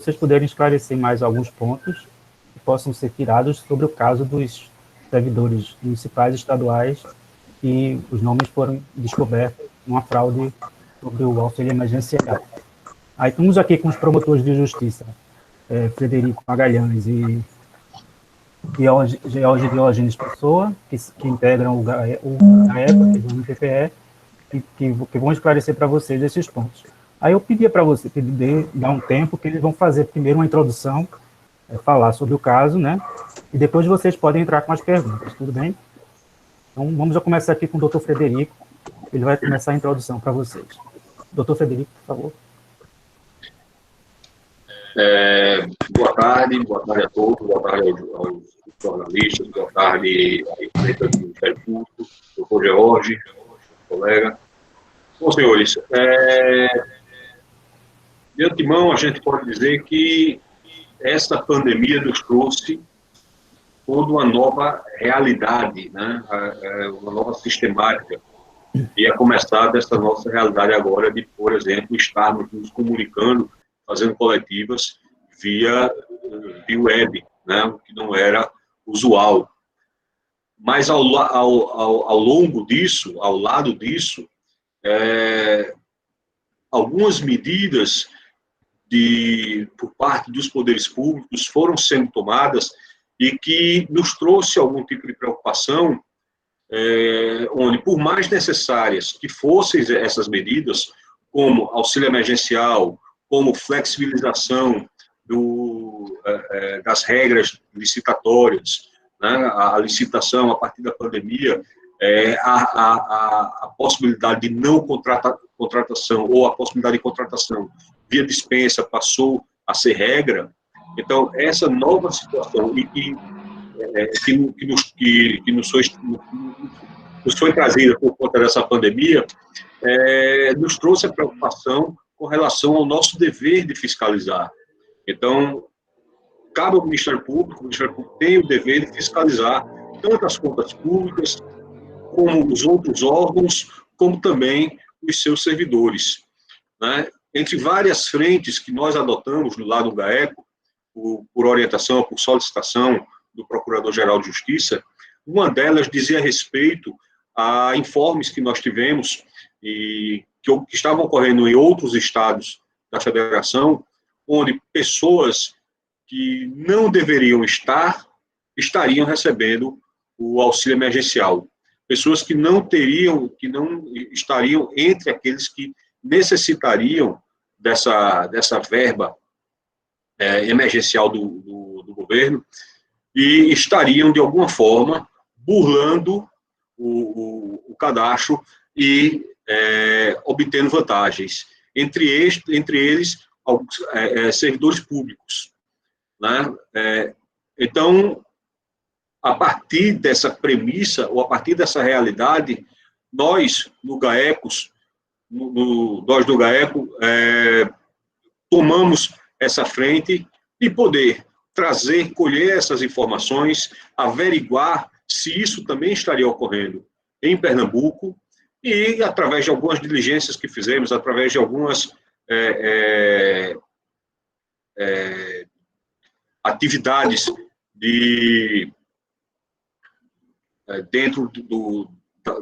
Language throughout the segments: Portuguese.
vocês puderem esclarecer mais alguns pontos que possam ser tirados sobre o caso dos servidores municipais e estaduais e os nomes foram descobertos numa fraude sobre o auxílio emergencial. Aí estamos aqui com os promotores de justiça, Frederico Magalhães e George Diógenes Pessoa, que integram o GAECO, o MPPE, que vão esclarecer para vocês esses pontos. Aí eu pedia para você dar um tempo, que eles vão fazer primeiro uma introdução, falar sobre o caso, né? E depois vocês podem entrar com as perguntas, tudo bem? Então, vamos já começar aqui com o doutor Frederico, ele vai começar a introdução para vocês. Doutor Frederico, por favor. Boa tarde a todos, boa tarde aos jornalistas, boa tarde à equipe do Ministério Público, doutor George, colega. Bom, senhores, de antemão a gente pode dizer que esta pandemia nos trouxe toda uma nova realidade, né? Uma nova sistemática. E a começar dessa nossa realidade agora de, por exemplo, estarmos nos comunicando, fazendo coletivas via web, né? O que não era usual. Mas ao longo disso, ao lado disso, algumas medidas por parte dos poderes públicos foram sendo tomadas e que nos trouxe algum tipo de preocupação, onde, por mais necessárias que fossem essas medidas, como auxílio emergencial, como flexibilização das regras licitatórias, né, a licitação a partir da pandemia, a possibilidade de não contratação ou a possibilidade de contratação via dispensa passou a ser regra. Então, essa nova situação e que nos foi trazida por conta dessa pandemia, nos trouxe a preocupação com relação ao nosso dever de fiscalizar. Então, cabe ao Ministério Público, o Ministério Público tem o dever de fiscalizar tanto as contas públicas, como os outros órgãos, como também os seus servidores, né? Entre várias frentes que nós adotamos no lado do GAECO, por orientação, por solicitação do Procurador-Geral de Justiça, uma delas dizia respeito a informes que nós tivemos e que estavam ocorrendo em outros estados da federação, onde pessoas que não deveriam estariam recebendo o auxílio emergencial. Pessoas que não estariam entre aqueles que necessitariam dessa verba emergencial do governo e estariam, de alguma forma, burlando o cadastro e obtendo vantagens. Entre eles servidores públicos, né? Então, a partir dessa premissa, ou a partir dessa realidade, nós, no GAECOS, nós do GAECO, tomamos essa frente de poder trazer, colher essas informações, averiguar se isso também estaria ocorrendo em Pernambuco e, através de algumas diligências que fizemos, através de algumas atividades dentro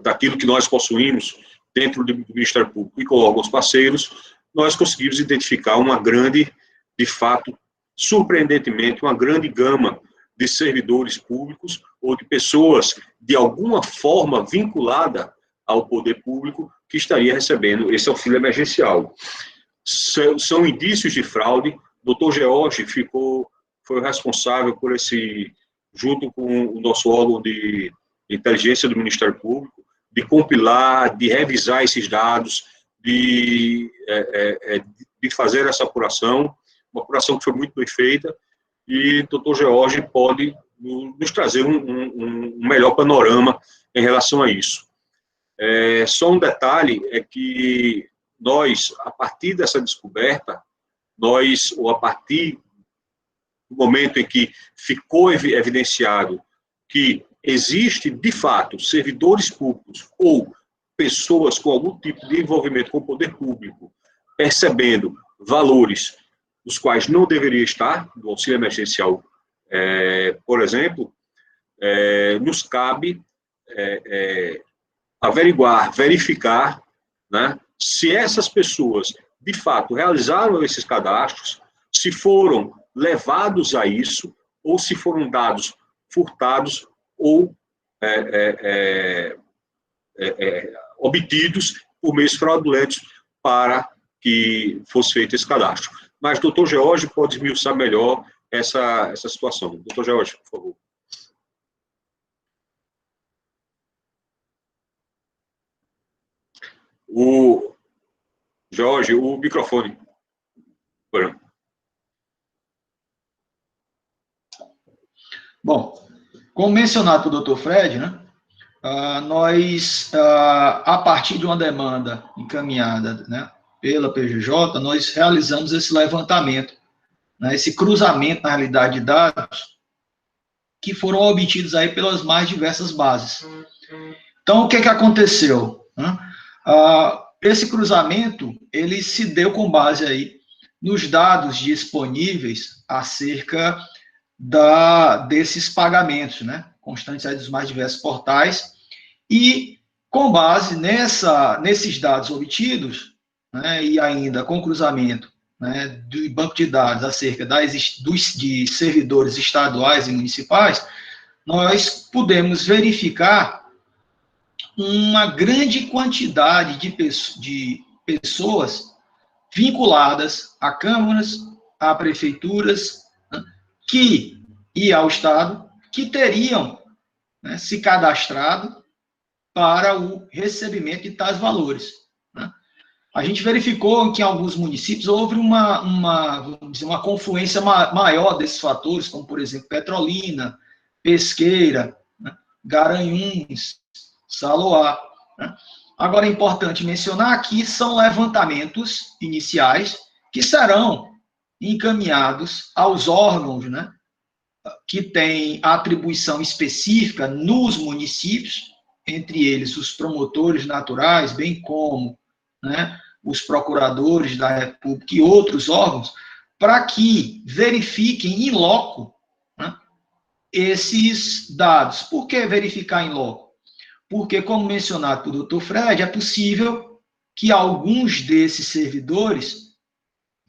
daquilo que nós possuímos, dentro do Ministério Público e com órgãos parceiros, nós conseguimos identificar uma grande, de fato, surpreendentemente, uma grande gama de servidores públicos ou de pessoas, de alguma forma, vinculada ao poder público, que estaria recebendo esse auxílio emergencial. São indícios de fraude. O doutor George foi o responsável por junto com o nosso órgão de inteligência do Ministério Público, de compilar, de revisar esses dados, de fazer essa apuração, uma apuração que foi muito bem feita, e o doutor George pode nos trazer um melhor panorama em relação a isso. Só um detalhe é que nós, a partir dessa descoberta, ou a partir do momento em que ficou evidenciado que existe, de fato, servidores públicos ou pessoas com algum tipo de envolvimento com o poder público percebendo valores dos quais não deveria estar, do auxílio emergencial, por exemplo, nos cabe averiguar, verificar, né, se essas pessoas, de fato, realizaram esses cadastros, se foram levados a isso, ou se foram dados furtados ou obtidos por meios fraudulentos para que fosse feito esse cadastro. Mas o doutor George pode esmiuçar melhor essa situação. Doutor George, por favor. Jorge, o microfone. Bom, como mencionado pelo Dr. Fred, né, nós, a partir de uma demanda encaminhada, né, pela PGJ, nós realizamos esse levantamento, né, esse cruzamento, na realidade, de dados que foram obtidos aí pelas mais diversas bases. Então, o que aconteceu? Né? Esse cruzamento, ele se deu com base aí nos dados disponíveis acerca desses pagamentos, né, constantes aí dos mais diversos portais, e com base nesses dados obtidos, né, e ainda com cruzamento, né, do banco de dados acerca de servidores estaduais e municipais, nós pudemos verificar uma grande quantidade de pessoas vinculadas a câmaras, a prefeituras, né, e ao Estado, que teriam, né, se cadastrado para o recebimento de tais valores. Né? A gente verificou que em alguns municípios houve vamos dizer, uma confluência maior desses fatores, como, por exemplo, Petrolina, Pesqueira, né, Garanhuns, Saloá. Né? Agora, é importante mencionar que são levantamentos iniciais que serão encaminhados aos órgãos, né, que têm atribuição específica nos municípios, entre eles os promotores naturais, bem como, né, os procuradores da República e outros órgãos, para que verifiquem em loco, né, esses dados. Por que verificar em loco? Porque, como mencionado pelo Dr. Fred, é possível que alguns desses servidores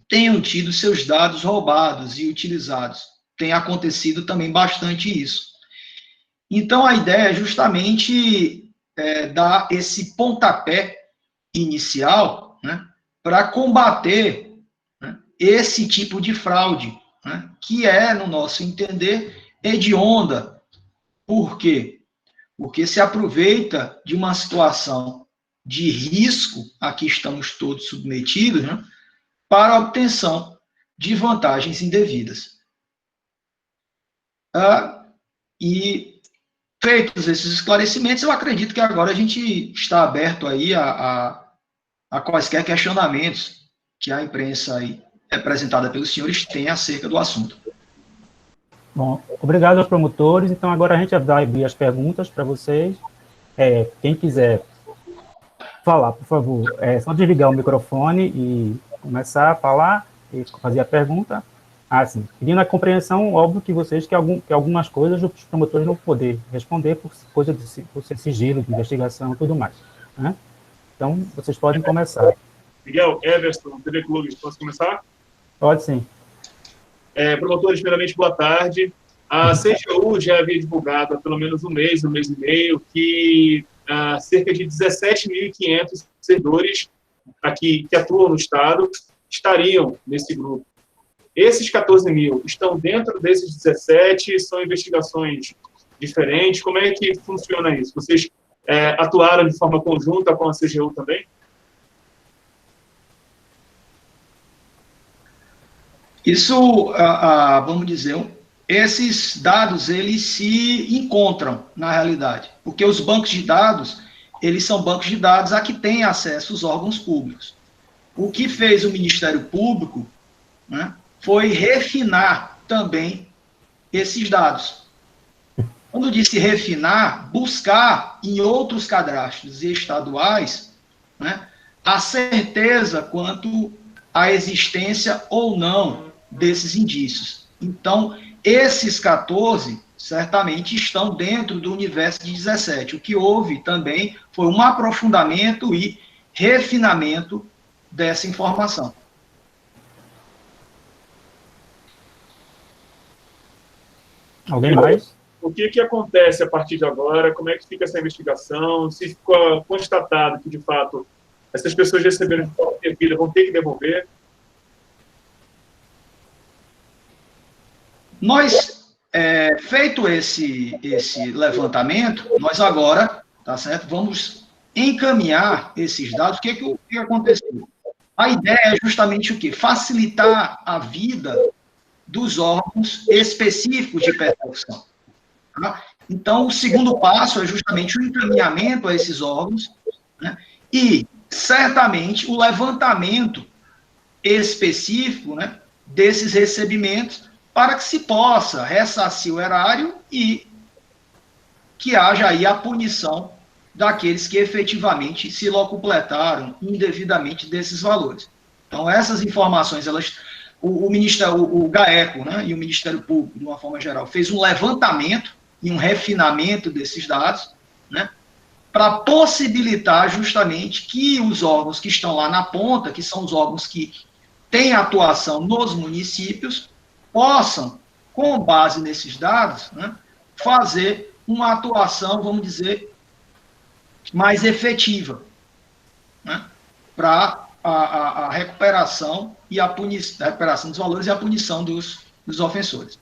tenham tido seus dados roubados e utilizados. Tem acontecido também bastante isso. Então, a ideia é justamente dar esse pontapé inicial, né, para combater, né, esse tipo de fraude, né, que é, no nosso entender, hedionda. Por quê? Porque se aproveita de uma situação de risco a que estamos todos submetidos, né, para a obtenção de vantagens indevidas. E feitos esses esclarecimentos, eu acredito que agora a gente está aberto aí a quaisquer questionamentos que a imprensa aí, representada pelos senhores, tem acerca do assunto. Bom, obrigado aos promotores. Então, agora a gente vai abrir as perguntas para vocês. Quem quiser falar, por favor, é só desligar o microfone e começar a falar e fazer a pergunta. Sim. Pedindo a compreensão, óbvio que vocês, que algumas coisas os promotores não vão poder responder por ser sigilo de investigação e tudo mais. Né? Então, vocês podem começar. Miguel, Everson, TV Clube, posso começar? Pode sim. Promotores, primeiramente, boa tarde. A CGU já havia divulgado há pelo menos um mês e meio, que cerca de 17.500 servidores aqui que atuam no Estado estariam nesse grupo. Esses 14 mil estão dentro desses 17? São investigações diferentes? Como é que funciona isso? Vocês atuaram de forma conjunta com a CGU também? Isso, vamos dizer, esses dados, eles se encontram na realidade, porque os bancos de dados, eles são bancos de dados a que têm acesso os órgãos públicos. O que fez o Ministério Público, né, foi refinar também esses dados. Quando disse refinar, buscar em outros cadastros estaduais, né, a certeza quanto à existência ou não desses indícios. Então, esses 14 certamente estão dentro do universo de 17. O que houve também foi um aprofundamento e refinamento dessa informação. Alguém mais? O que acontece a partir de agora? Como é que fica essa investigação? Se ficou constatado que, de fato, essas pessoas receberam de forma devida, vão ter que devolver? Nós, feito esse levantamento, nós agora, tá certo, vamos encaminhar esses dados. O que aconteceu? A ideia é justamente o quê? Facilitar a vida dos órgãos específicos de persecução. Tá? Então, o segundo passo é justamente o encaminhamento a esses órgãos, né? E, certamente, o levantamento específico, né, desses recebimentos para que se possa ressarcir o erário e que haja aí a punição daqueles que efetivamente se locupletaram indevidamente desses valores. Então, essas informações, o Ministério, o GAECO, né, e o Ministério Público, de uma forma geral, fez um levantamento e um refinamento desses dados, né, para possibilitar justamente que os órgãos que estão lá na ponta, que são os órgãos que têm atuação nos municípios, possam, com base nesses dados, né, fazer uma atuação, vamos dizer, mais efetiva, né, para a recuperação e a recuperação dos valores e a punição dos ofensores.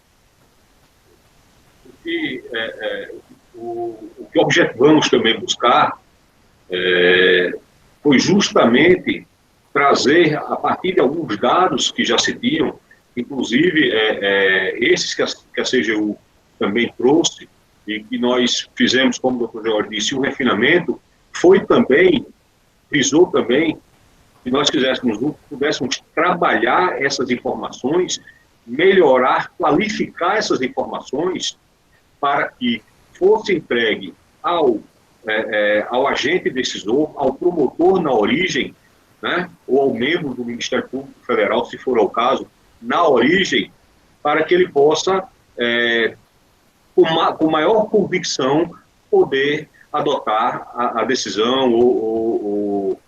O que objetivamos também buscar foi justamente trazer, a partir de alguns dados que já se tinham, inclusive esses que a CGU também trouxe, e que nós fizemos, como o Dr. Jorge disse, um refinamento, visou também que nós pudéssemos trabalhar essas informações, melhorar, qualificar essas informações, para que fosse entregue ao agente decisor, ao promotor na origem, né, ou ao membro do Ministério Público Federal, se for o caso, na origem, para que ele possa, com maior convicção, poder adotar a decisão ou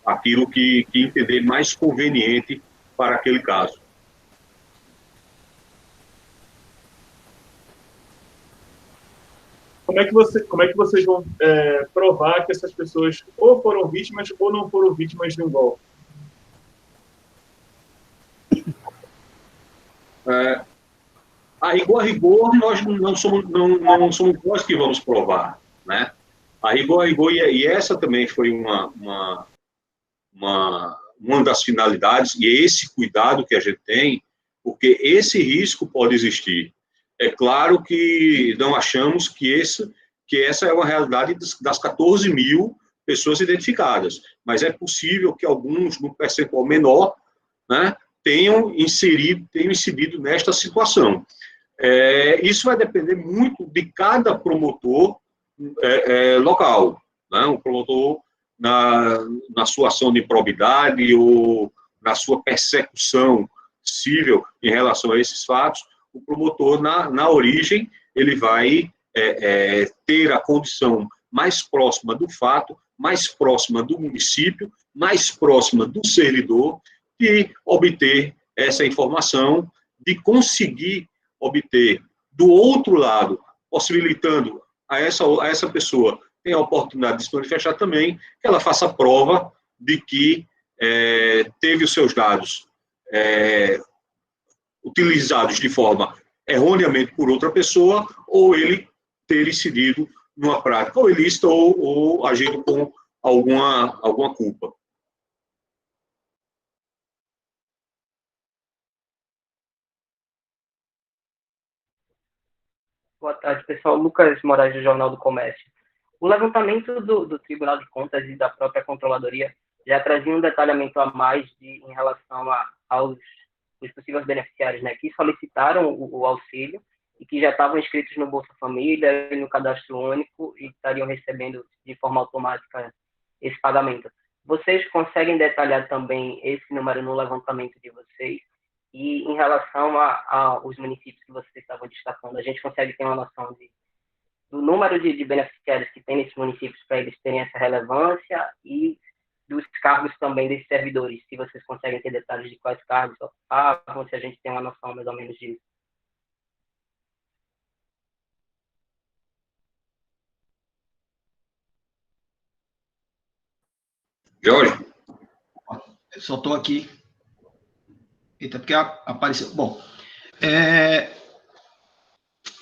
aquilo que entender mais conveniente para aquele caso. Como é que vocês vão provar que essas pessoas ou foram vítimas ou não foram vítimas de um golpe? A rigor, nós não somos nós que vamos provar, né? A rigor, e essa também foi uma das finalidades, e é esse cuidado que a gente tem, porque esse risco pode existir. É claro que não achamos que essa é uma realidade das 14 mil pessoas identificadas, mas é possível que alguns, num percentual menor, né, tenham incidido nesta situação. Isso vai depender muito de cada promotor local, né? O promotor na sua ação de improbidade ou na sua persecução civil em relação a esses fatos, o promotor, na origem, ele vai ter a condição mais próxima do fato, mais próxima do município, mais próxima do servidor, de obter essa informação, de conseguir obter do outro lado, possibilitando a essa pessoa ter a oportunidade de se manifestar também, que ela faça prova de que teve os seus dados utilizados de forma erroneamente por outra pessoa, ou ele ter incidido numa prática ou ilícita ou agido com alguma culpa. Boa tarde, pessoal. Lucas Moraes, do Jornal do Comércio. O levantamento do Tribunal de Contas e da própria Controladoria já trazia um detalhamento a mais em relação aos possíveis beneficiários, né, que solicitaram o auxílio e que já estavam inscritos no Bolsa Família e no Cadastro Único e estariam recebendo de forma automática esse pagamento. Vocês conseguem detalhar também esse número no levantamento de vocês? E em relação aos municípios que vocês estavam destacando, a gente consegue ter uma noção do número de beneficiários que tem nesses municípios para eles terem essa relevância e dos cargos também desses servidores, se vocês conseguem ter detalhes de quais cargos ocupavam, se a gente tem uma noção mais ou menos disso. Jorge? Eu só estou aqui. Eita, porque apareceu. Bom,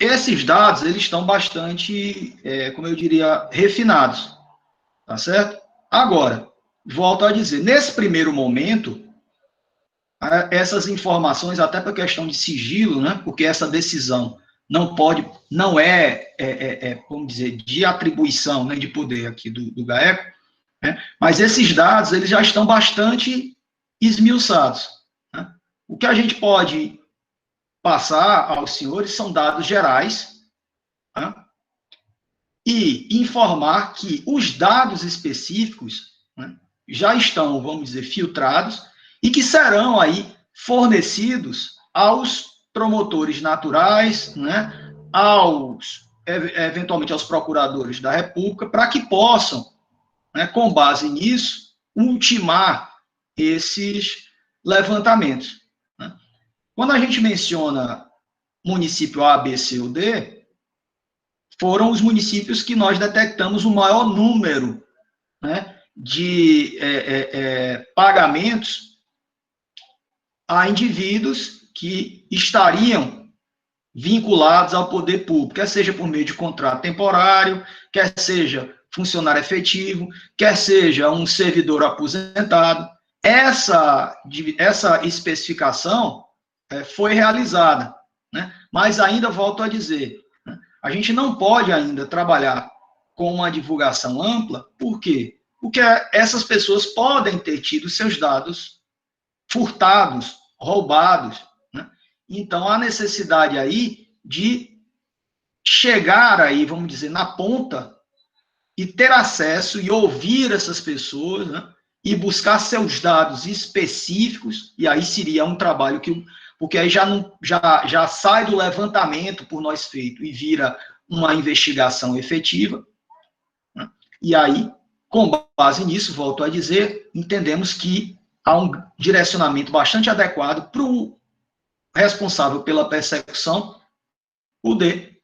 esses dados, eles estão bastante, como eu diria, refinados, tá certo? Agora, volto a dizer, nesse primeiro momento, essas informações, até por questão de sigilo, né, porque essa decisão não é, vamos dizer, de atribuição, né, de poder aqui do GAECO, né, mas esses dados, eles já estão bastante esmiuçados, né? O que a gente pode passar aos senhores são dados gerais, né, e informar que os dados específicos, né, já estão, vamos dizer, filtrados e que serão aí fornecidos aos promotores naturais, né, eventualmente aos procuradores da República, para que possam, né, com base nisso, ultimar esses levantamentos, né. Quando a gente menciona município A, B, C ou D, foram os municípios que nós detectamos o maior número, né, de pagamentos a indivíduos que estariam vinculados ao poder público, quer seja por meio de contrato temporário, quer seja funcionário efetivo, quer seja um servidor aposentado. Essa especificação foi realizada, né? Mas ainda volto a dizer, né, a gente não pode ainda trabalhar com uma divulgação ampla, por quê? Porque essas pessoas podem ter tido seus dados furtados, roubados, né? Então, há necessidade aí de chegar aí, vamos dizer, na ponta e ter acesso e ouvir essas pessoas, né? E buscar seus dados específicos, e aí seria um trabalho porque aí já sai do levantamento por nós feito e vira uma investigação efetiva, né? E aí, com base nisso, volto a dizer, entendemos que há um direcionamento bastante adequado para o responsável pela persecução poder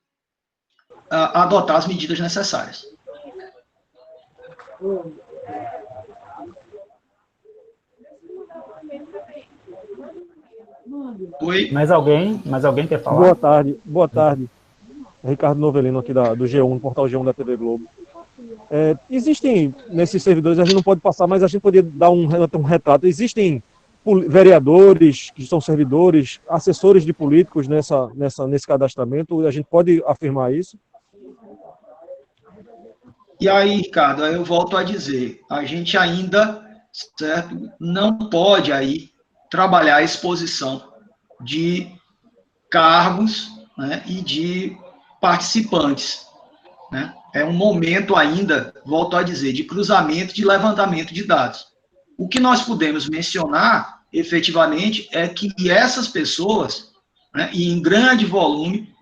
adotar as medidas necessárias. Oi. Mais alguém quer falar? Boa tarde. Ricardo Novelino aqui do G1, do portal G1 da TV Globo. Existem, nesses servidores, a gente não pode passar, mas a gente poderia dar um retrato. Existem vereadores que são servidores, assessores de políticos nesse cadastramento, a gente pode afirmar isso? E aí, Ricardo, eu volto a dizer, a gente ainda, certo, não pode aí trabalhar a exposição de cargos, né, e de participantes, né? É um momento ainda, volto a dizer, de cruzamento, de levantamento de dados. O que nós podemos mencionar, efetivamente, é que essas pessoas, né, e em grande volume,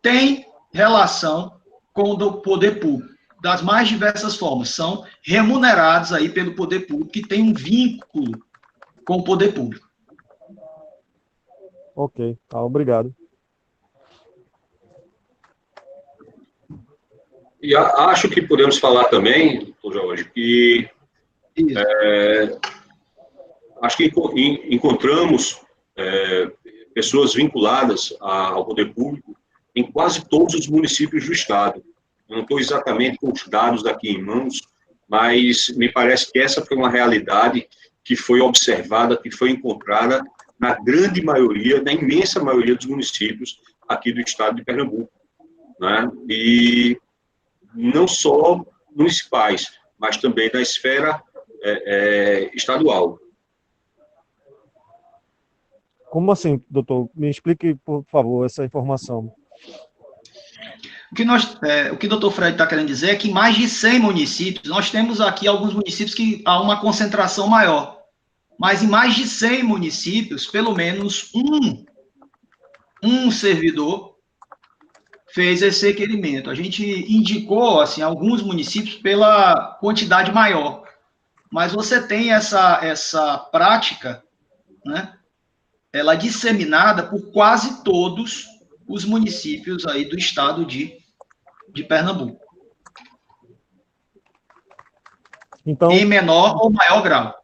têm relação com o poder público, das mais diversas formas, são remunerados aí pelo poder público e têm um vínculo com o poder público. Ok, obrigado. E acho que podemos falar também, Jorge, que acho que encontramos pessoas vinculadas ao poder público em quase todos os municípios do estado. Eu não estou exatamente com os dados aqui em mãos, mas me parece que essa foi uma realidade que foi observada, que foi encontrada na grande maioria, na imensa maioria dos municípios aqui do estado de Pernambuco, né? E não só municipais, mas também da esfera estadual. Como assim, doutor? Me explique, por favor, essa informação. O que o doutor Fred está querendo dizer é que mais de 100 municípios, nós temos aqui alguns municípios que há uma concentração maior, mas em mais de 100 municípios, pelo menos um servidor fez esse requerimento. A gente indicou, assim, alguns municípios pela quantidade maior, mas você tem essa prática, né, ela é disseminada por quase todos os municípios aí do estado de Pernambuco. Então, em menor ou maior grau.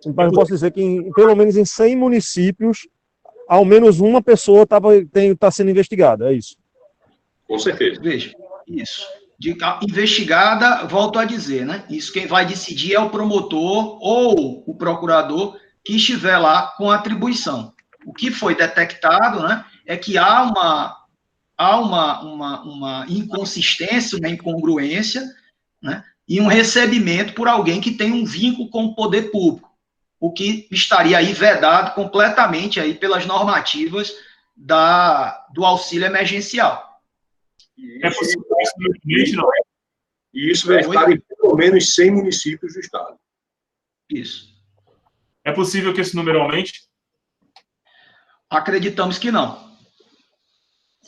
Então, eu posso dizer que, pelo menos em 100 municípios, ao menos uma pessoa está sendo investigada, é isso? Com certeza. Veja, isso. Investigada, volto a dizer, né? Isso quem vai decidir é o promotor ou o procurador que estiver lá com a atribuição. O que foi detectado, né, é que há uma inconsistência, uma incongruência, né, e um recebimento por alguém que tem um vínculo com o poder público, o que estaria aí vedado completamente aí pelas normativas do auxílio emergencial. É possível isso no não é? E isso verificado em pelo menos 100 municípios do estado. Isso. É possível que esse número aumente? Acreditamos que não.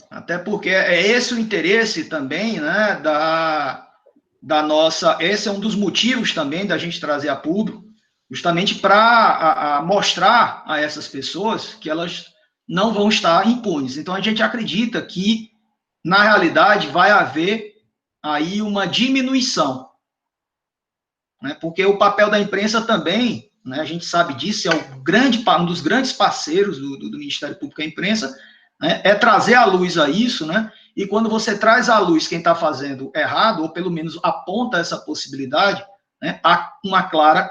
Até porque é esse o interesse também, né, da nossa... Esse é um dos motivos também da gente trazer a público, justamente para mostrar a essas pessoas que elas não vão estar impunes. Então, a gente acredita que, na realidade, vai haver aí uma diminuição, né, porque o papel da imprensa também, né, a gente sabe disso, é um dos grandes parceiros do Ministério Público, a imprensa, né, é trazer à luz a isso, né, e quando você traz à luz quem está fazendo errado, ou pelo menos aponta essa possibilidade, né, há uma clara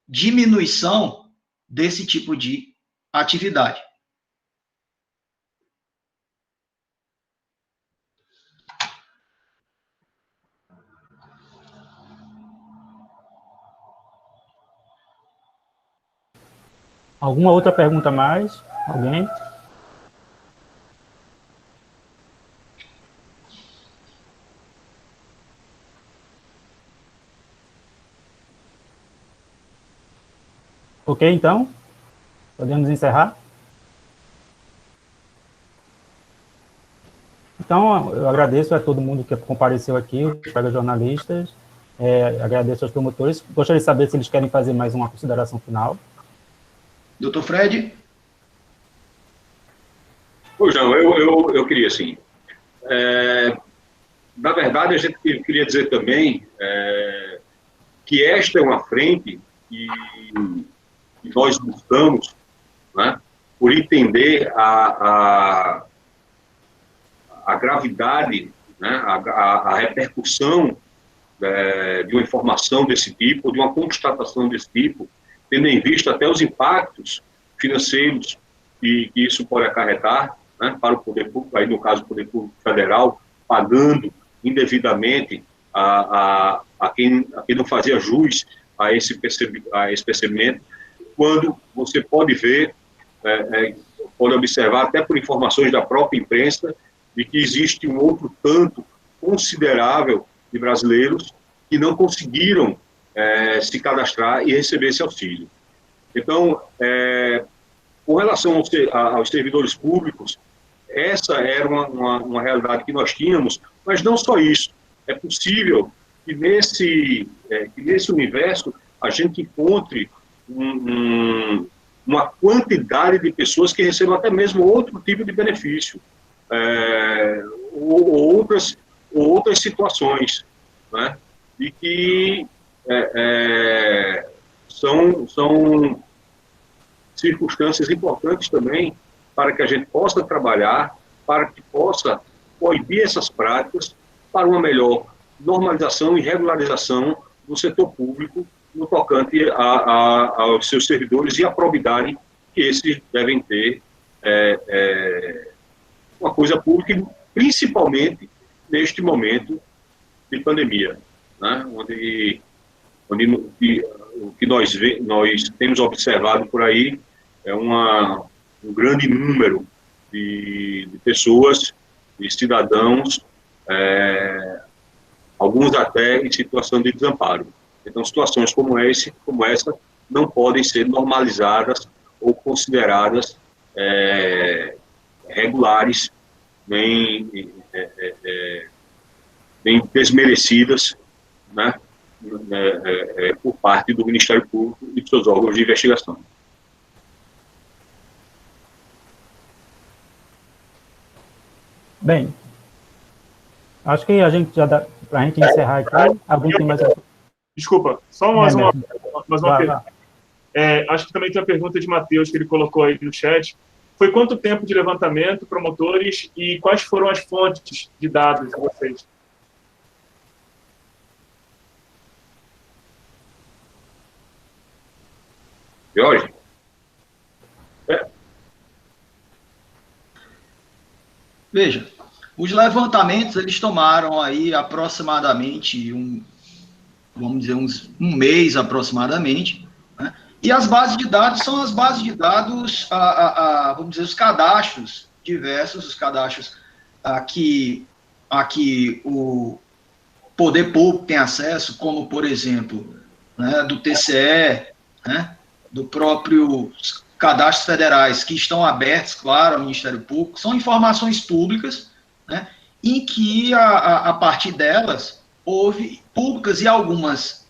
diminuição desse tipo de atividade. Alguma outra pergunta mais? Alguém? Ok, então? Podemos encerrar? Então, eu agradeço a todo mundo que compareceu aqui, os colegas jornalistas, agradeço aos promotores. Gostaria de saber se eles querem fazer mais uma consideração final. Doutor Fred? Pois não, eu queria, assim, na verdade, a gente queria dizer também que esta é uma frente que nós buscamos, né, por entender a gravidade, né, a repercussão de uma informação desse tipo, de uma constatação desse tipo, tendo em vista até os impactos financeiros que isso pode acarretar, né, para o poder público, aí no caso o poder público federal, pagando indevidamente a quem não fazia jus a esse percebimento, quando você pode ver, pode observar até por informações da própria imprensa, de que existe um outro tanto considerável de brasileiros que não conseguiram se cadastrar e receber esse auxílio. Então, com relação aos servidores públicos, essa era uma realidade que nós tínhamos, mas não só isso. É possível que nesse universo a gente encontre uma quantidade de pessoas que recebam até mesmo outro tipo de benefício, ou outras situações, né, e que são circunstâncias importantes também para que a gente possa trabalhar, para que possa coibir essas práticas para uma melhor normalização e regularização do setor público no tocante aos seus servidores e à probidade que esses devem ter uma coisa pública, principalmente neste momento de pandemia, né, onde o que nós temos observado por aí é um grande número de pessoas, de cidadãos, alguns até em situação de desamparo. Então, situações como essa não podem ser normalizadas ou consideradas regulares, nem desmerecidas, né, por parte do Ministério Público e de seus órgãos de investigação. Bem, acho que a gente já dá, para a gente encerrar aqui, alguém tem mais... Desculpa, só mais uma Vai. pergunta. Acho que também tem uma pergunta de Matheus, que ele colocou aí no chat. Foi quanto tempo de levantamento, promotores, e quais foram as fontes de dados de vocês? Jorge? Veja, os levantamentos, eles tomaram aí aproximadamente vamos dizer, um mês aproximadamente, né? E as bases de dados são as bases de dados, vamos dizer, os cadastros diversos, os cadastros a que o poder público tem acesso, como, por exemplo, né, do TCE, né, do próprio cadastros federais, que estão abertos, claro, ao Ministério Público, são informações públicas, né, em que, a partir delas, houve públicas e algumas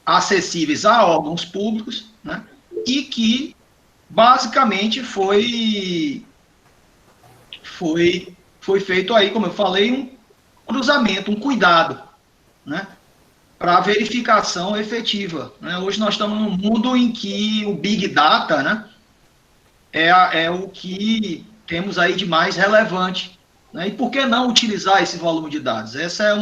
acessíveis a órgãos públicos, né, e que, basicamente, foi feito aí, como eu falei, um cruzamento, um cuidado, né, para a verificação efetiva, né? Hoje nós estamos num mundo em que o Big Data, né, é o que temos aí de mais relevante, né? E por que não utilizar esse volume de dados? Essa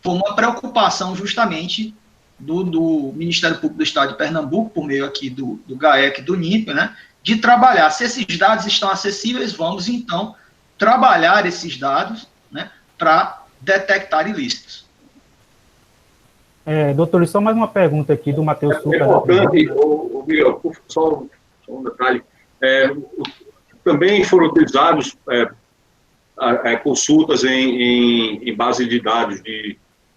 foi uma preocupação justamente do Ministério Público do Estado de Pernambuco, por meio aqui do GAEC e do NINPE, né, de trabalhar. Se esses dados estão acessíveis, vamos então trabalhar esses dados, né, para detectar ilícitos. Doutor, só mais uma pergunta aqui do Matheus Suca. É importante, Miguel, só um detalhe. Também foram utilizados consultas em base de dados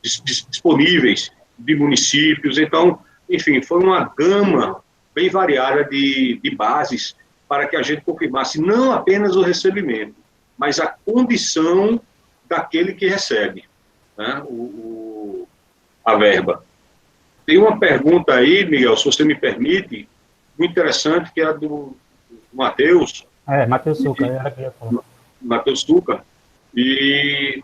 disponíveis de municípios. Então, enfim, foi uma gama bem variada de bases para que a gente confirmasse não apenas o recebimento, mas a condição daquele que recebe, né, a verba. Tem uma pergunta aí, Miguel, se você me permite, muito interessante, que é a do Matheus. Matheus Suca, era que eu ia falar. Matheus Suca, e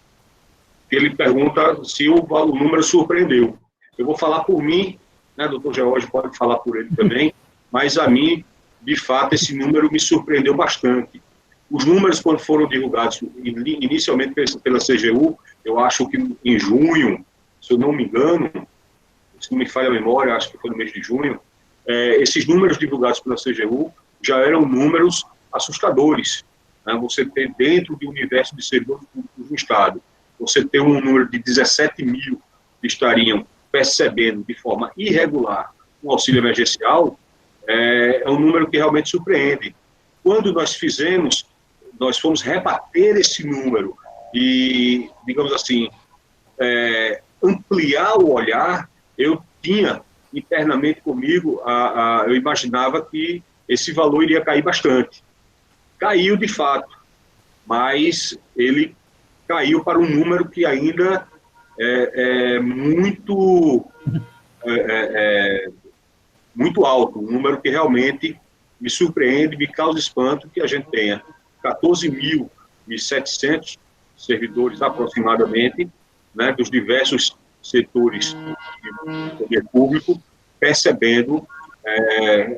ele pergunta se o número surpreendeu. Eu vou falar por mim, né, doutor George pode falar por ele também, mas a mim, de fato, esse número me surpreendeu bastante. Os números, quando foram divulgados inicialmente pela CGU, eu acho que em junho, se eu não me engano, se não me falha a memória, acho que foi no mês de junho, esses números divulgados pela CGU já eram números assustadores, né? Você tem dentro do universo de servidores públicos do Estado, você tem um número de 17 mil que estariam percebendo de forma irregular um auxílio emergencial, é um número que realmente surpreende. Quando nós fomos rebater esse número e, digamos assim, ampliar o olhar, eu tinha internamente comigo, eu imaginava que esse valor iria cair bastante. Caiu de fato, mas ele caiu para um número que ainda é muito alto, um número que realmente me surpreende, me causa espanto que a gente tenha 14.700 servidores aproximadamente, né, dos diversos setores do poder público, percebendo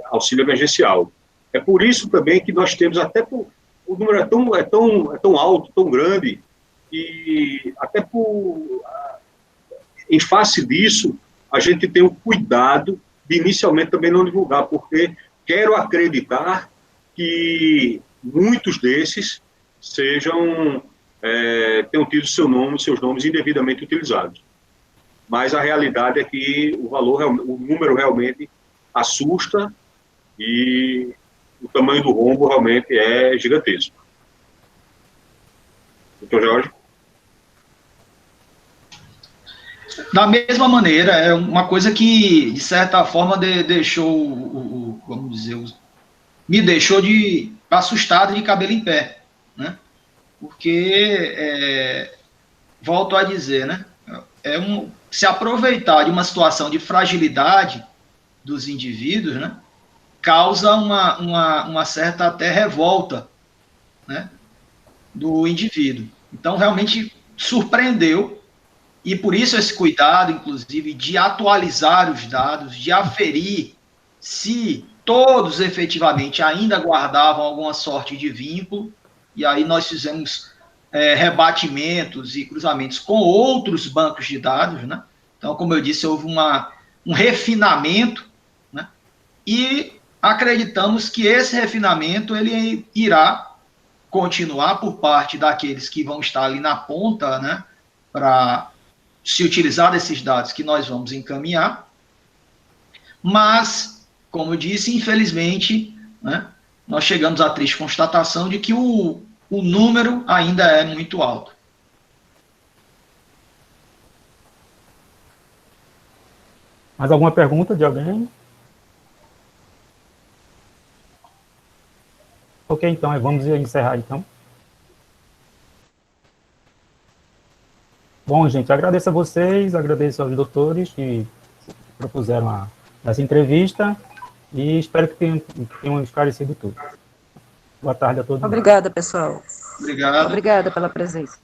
auxílio emergencial. É por isso também que nós temos, até o número é tão alto, tão grande, e até em face disso, a gente tem o cuidado de inicialmente também não divulgar, porque quero acreditar que muitos desses tenham tido seus nomes indevidamente utilizados. Mas a realidade é que o número realmente assusta e o tamanho do rombo realmente é gigantesco. Doutor Jorge? Da mesma maneira, é uma coisa que, de certa forma, deixou, vamos dizer, me deixou assustado de cabelo em pé, né? Porque, volto a dizer, né? Se aproveitar de uma situação de fragilidade dos indivíduos, né? Causa uma certa até revolta, né? Do indivíduo. Então, realmente surpreendeu. E por isso esse cuidado, inclusive, de atualizar os dados, de aferir se todos efetivamente ainda guardavam alguma sorte de vínculo, e aí nós fizemos rebatimentos e cruzamentos com outros bancos de dados, né? Então, como eu disse, houve um refinamento, né? E acreditamos que esse refinamento ele irá continuar por parte daqueles que vão estar ali na ponta, né? Para se utilizar desses dados que nós vamos encaminhar, mas, como eu disse, infelizmente, né, nós chegamos à triste constatação de que o número ainda é muito alto. Mais alguma pergunta de alguém? Ok, então, vamos encerrar, então. Bom, gente, agradeço a vocês, agradeço aos doutores que propuseram essa entrevista e espero que tenham esclarecido tudo. Boa tarde a todos. Obrigada, pessoal. Obrigado. Obrigada pela presença.